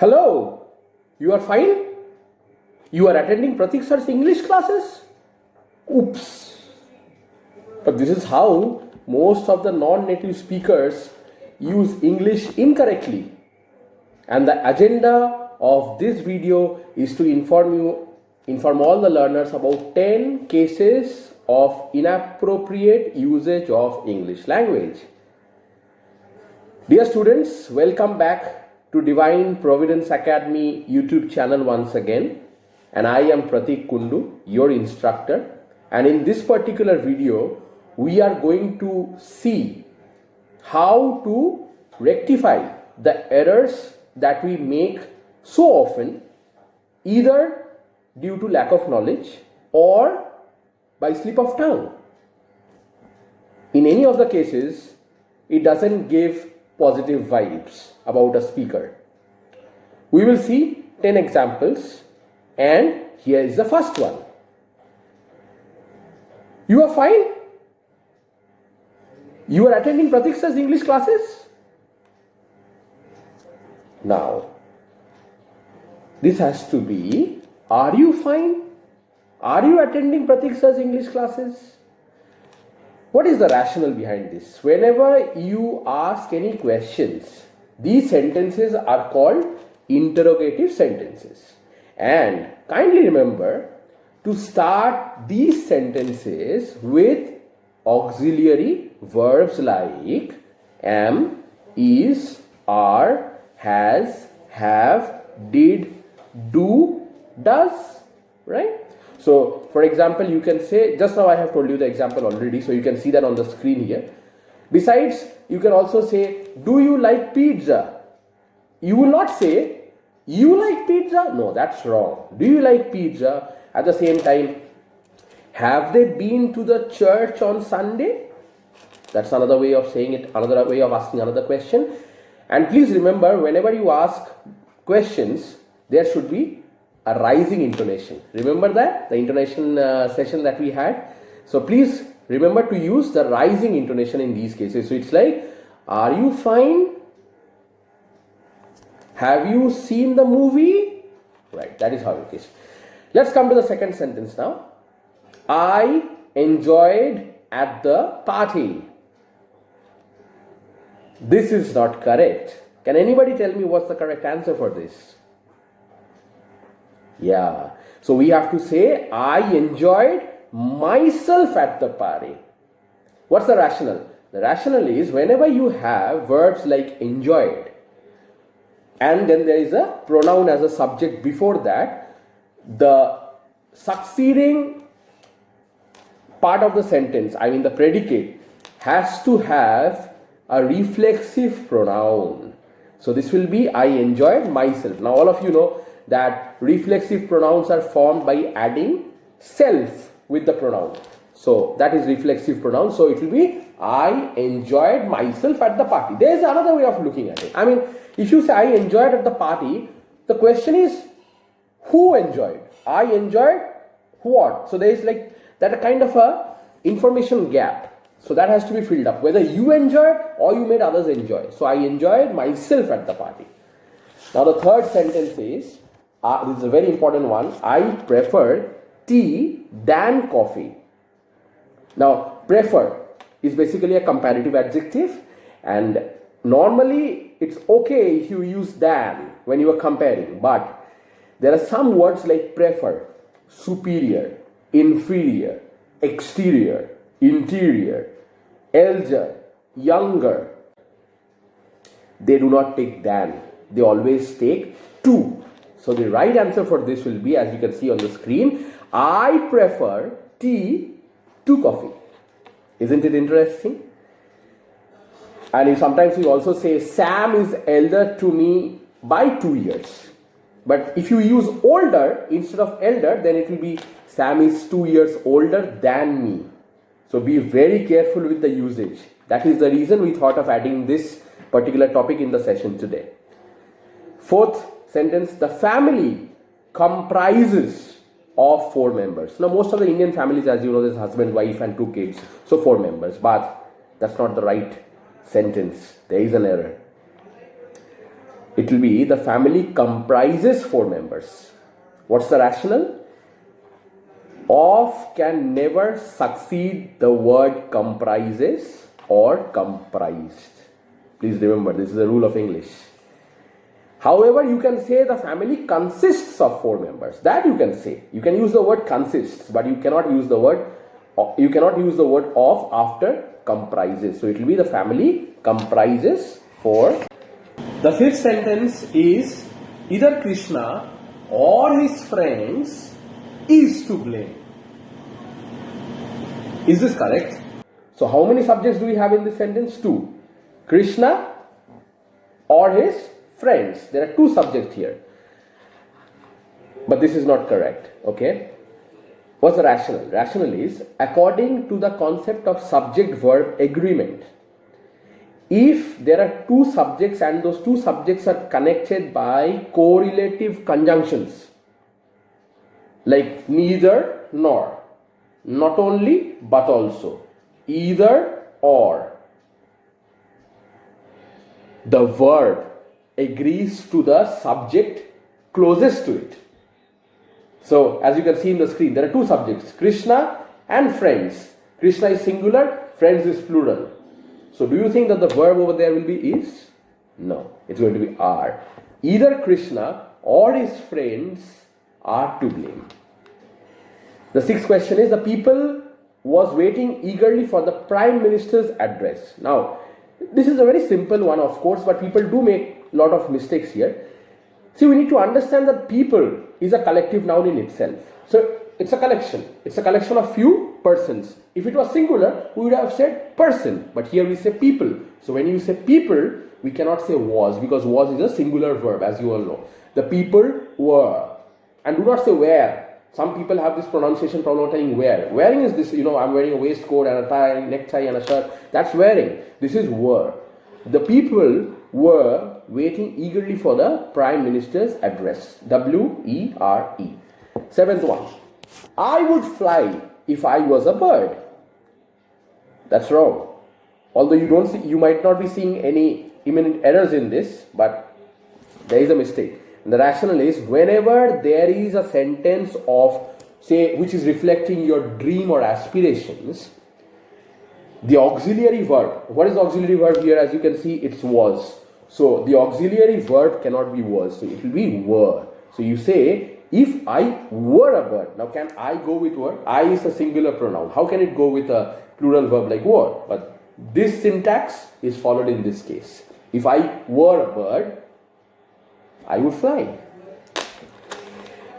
Hello, you are fine? You are attending Pratik sir's English classes? Oops. But this is how most of the non-native speakers use English incorrectly. And the agenda of this video is to inform all the learners about 10 cases of inappropriate usage of English language. Dear students, welcome back to Divine Providence Academy YouTube channel once again. And I am Pratik Kundu, your instructor. And in this particular video, we are going to see how to rectify the errors that we make so often, either due to lack of knowledge or by slip of tongue. In any of the cases, it doesn't give positive vibes about a speaker. We will see 10 examples, and here is the first one. You are fine? You are attending Pratik sir's English classes? Now, this has to be, are you fine? Are you attending Pratik sir's English classes? What is the rationale behind this? Whenever you ask any questions, these sentences are called interrogative sentences. And kindly remember to start these sentences with auxiliary verbs like am, is, are, has, have, did, do, does, right? So, for example, you can say, just now I have told you the example already, so you can see that on the screen here. Besides, you can also say, do you like pizza? You will not say, you like pizza? No, that's wrong. Do you like pizza? At the same time, have they been to the church on Sunday? That's another way of saying it, another way of asking another question. And please remember, whenever you ask questions, there should be a rising intonation. Remember that? The intonation session that we had. So please remember to use the rising intonation in these cases. So it's like, are you fine? Have you seen the movie? Right, that is how it is. Let's come to the second sentence now. I enjoyed at the party. This is not correct. Can anybody tell me what's the correct answer for this? Yeah, so we have to say, I enjoyed myself at the party. What's the rationale? The rationale is whenever you have verbs like enjoyed, and then there is a pronoun as a subject before that, the succeeding part of the sentence, I mean the predicate, has to have a reflexive pronoun. So this will be, I enjoyed myself. Now all of you know that reflexive pronouns are formed by adding self with the pronoun. So that is reflexive pronoun. So it will be, I enjoyed myself at the party. There is another way of looking at it. I mean, if you say I enjoyed at the party, the question is, who enjoyed? I enjoyed what? So there is like that a kind of a information gap. So that has to be filled up. Whether you enjoyed or you made others enjoy. So I enjoyed myself at the party. Now the third sentence is, this is a very important one. I prefer tea than coffee. Now, prefer is basically a comparative adjective, and normally it's okay if you use than when you are comparing, but there are some words like prefer, superior, inferior, exterior, interior, elder, younger. They do not take than, they always take to. So the right answer for this will be, as you can see on the screen, I prefer tea to coffee. Isn't it interesting? And sometimes we also say Sam is elder to me by 2 years. But if you use older instead of elder, then it will be Sam is 2 years older than me. So be very careful with the usage. That is the reason we thought of adding this particular topic in the session today. Fourth sentence, the family comprises of 4 members. Now most of the Indian families, as you know, there's husband, wife and 2 kids. So 4 members, but that's not the right sentence. There is an error. It will be the family comprises 4 members. What's the rationale? Of can never succeed the word comprises or comprised. Please remember, this is a rule of English. However, you can say the family consists of 4 members. That you can say. You can use the word consists, but you cannot use the word of after comprises. So it will be the family comprises 4. The 5th sentence is either Krishna or his friends is to blame. Is this correct? So how many subjects do we have in this sentence? 2. Krishna or his friends. There are 2 subjects here. But this is not correct. Okay. What's the rationale? Rationale is according to the concept of subject-verb agreement. If there are 2 subjects and those 2 subjects are connected by correlative conjunctions like neither nor, not only but also, either or, the verb agrees to the subject closest to it. So as you can see in the screen, there are 2 subjects, Krishna and friends. Krishna is singular, friends is plural. So do you think that the verb over there will be is? No, it's going to be are. Either Krishna or his friends are to blame. The 6th question is the people was waiting eagerly for the Prime Minister's address. Now, this is a very simple one, of course, but people do make a lot of mistakes here. See, we need to understand that people is a collective noun in itself. So it's a collection. It's a collection of few persons. If it was singular, we would have said person. But here we say people. So when you say people, we cannot say was, because was is a singular verb, as you all know. The people were. And do not say were. Some people have this pronunciation problem saying wear. Wearing is this, I'm wearing a waistcoat and a tie, necktie and a shirt. That's wearing. This is were. The people were waiting eagerly for the Prime Minister's address. W-E-R-E. 7th one. I would fly if I was a bird. That's wrong. Although you might not be seeing any imminent errors in this, but there is a mistake. And the rationale is whenever there is a sentence of, say, which is reflecting your dream or aspirations, the auxiliary verb, what is the auxiliary verb here? As you can see, it's was. So the auxiliary verb cannot be was, so it will be were. So you say, if I were a bird. Now can I go with were? I is a singular pronoun. How can it go with a plural verb like were? But this syntax is followed in this case. If I were a bird, I would fly.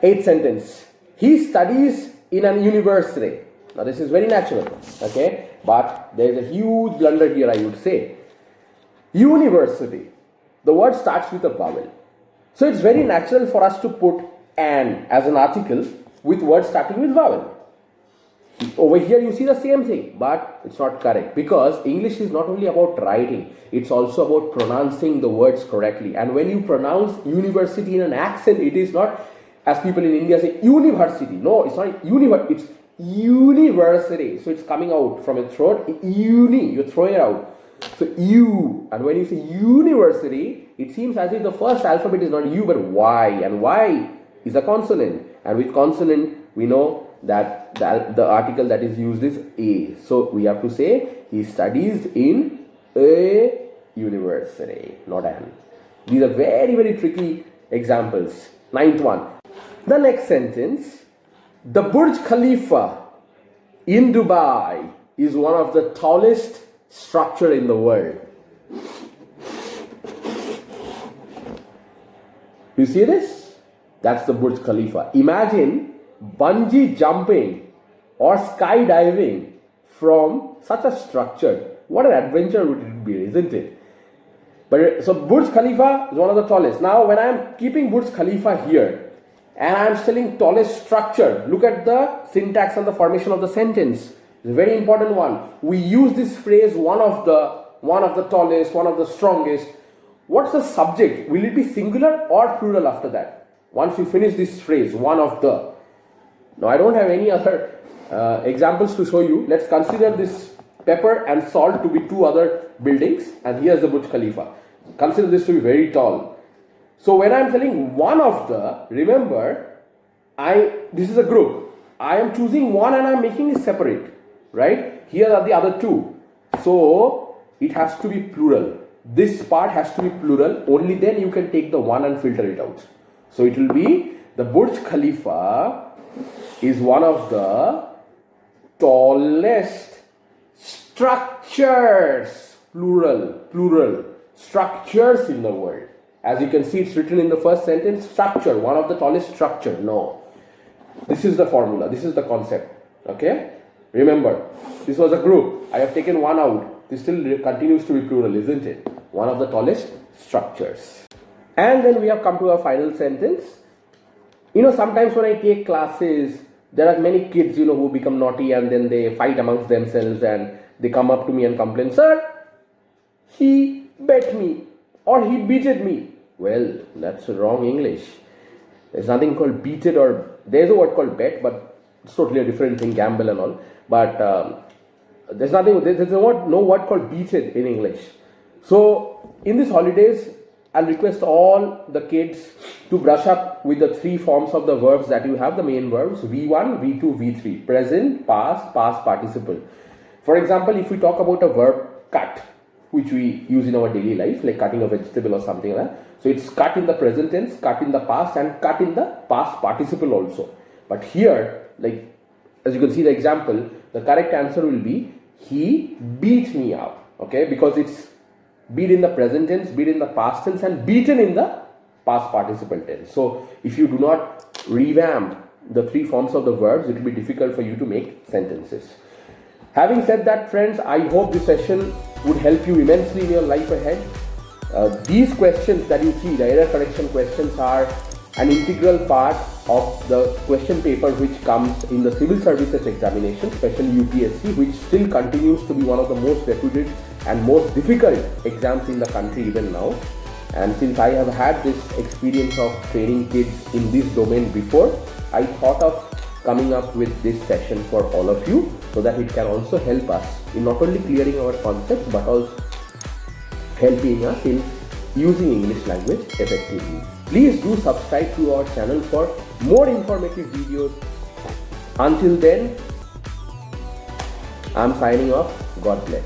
8th sentence. He studies in an university. Now this is very natural, okay? But there is a huge blunder here, I would say. University. The word starts with a vowel. So it's very natural for us to put an as an article with words starting with vowel. Over here you see the same thing, but it's not correct, because English is not only about writing, it's also about pronouncing the words correctly. And when you pronounce university in an accent, it is not, as people in India say, university. No, it's not it's university. So it's coming out from your throat. You're throwing it out. So you, and when you say university, it seems as if the first alphabet is not U but Y, and Y is a consonant, and with consonant we know that the article that is used is a. So we have to say he studies in a university, not an. These are very, very tricky examples. 9th one. The next sentence, the Burj Khalifa in Dubai is one of the tallest structure in the world. You see this? That's the Burj Khalifa. Imagine bungee jumping or skydiving from such a structure. What an adventure would it be, isn't it? But so Burj Khalifa is one of the tallest. Now when I am keeping Burj Khalifa here and I am telling tallest structure, look at the syntax and the formation of the sentence. It's a very important one. We use this phrase one of the tallest, one of the strongest. What's the subject? Will it be singular or plural after that? Once you finish this phrase, one of the. Now I don't have any other examples to show you. Let's consider this pepper and salt to be two other buildings, and here's the Burj Khalifa. Consider this to be very tall. So when I'm telling one of the, remember, this is a group. I am choosing one and I'm making it separate, right? Here are the other two. So it has to be plural. This part has to be plural. Only then you can take the one and filter it out. So it will be the Burj Khalifa is one of the tallest structures, plural, structures in the world. As you can see, it's written in the first sentence, structure, one of the tallest structure. No. This is the formula. This is the concept. Okay? Remember, this was a group. I have taken one out. This still continues to be plural, isn't it? One of the tallest structures. And then we have come to our final sentence. Sometimes when I take classes, there are many kids, who become naughty and then they fight amongst themselves and they come up to me and complain, "Sir, he bet me or he beated me." Well, that's wrong English. There's nothing called beated, or there's a word called bet, but it's totally a different thing, gamble and all. But there's no word called beated in English. So in these holidays, I'll request all the kids to brush up with the three forms of the verbs that you have, the main verbs, V1, V2, V3, present, past, past participle. For example, if we talk about a verb cut, which we use in our daily life, like cutting a vegetable or something like that. So it's cut in the present tense, cut in the past, and cut in the past participle also. But here, like as you can see the example, the correct answer will be he beat me up. Okay, because it's beat in the present tense, beat in the past tense, and beaten in the past participle tense. So if you do not revamp the three forms of the verbs, it will be difficult for you to make sentences. Having said that, friends, I hope this session would help you immensely in your life ahead. These questions that you see, the error correction questions, are an integral part of the question paper which comes in the civil services examination, especially UPSC, which still continues to be one of the most reputed and most difficult exams in the country even now. And since I have had this experience of training kids in this domain before, I thought of coming up with this session for all of you so that it can also help us in not only clearing our concepts but also helping us in using English language effectively. Please do subscribe to our channel for more informative videos. Until then, I'm signing off. God bless.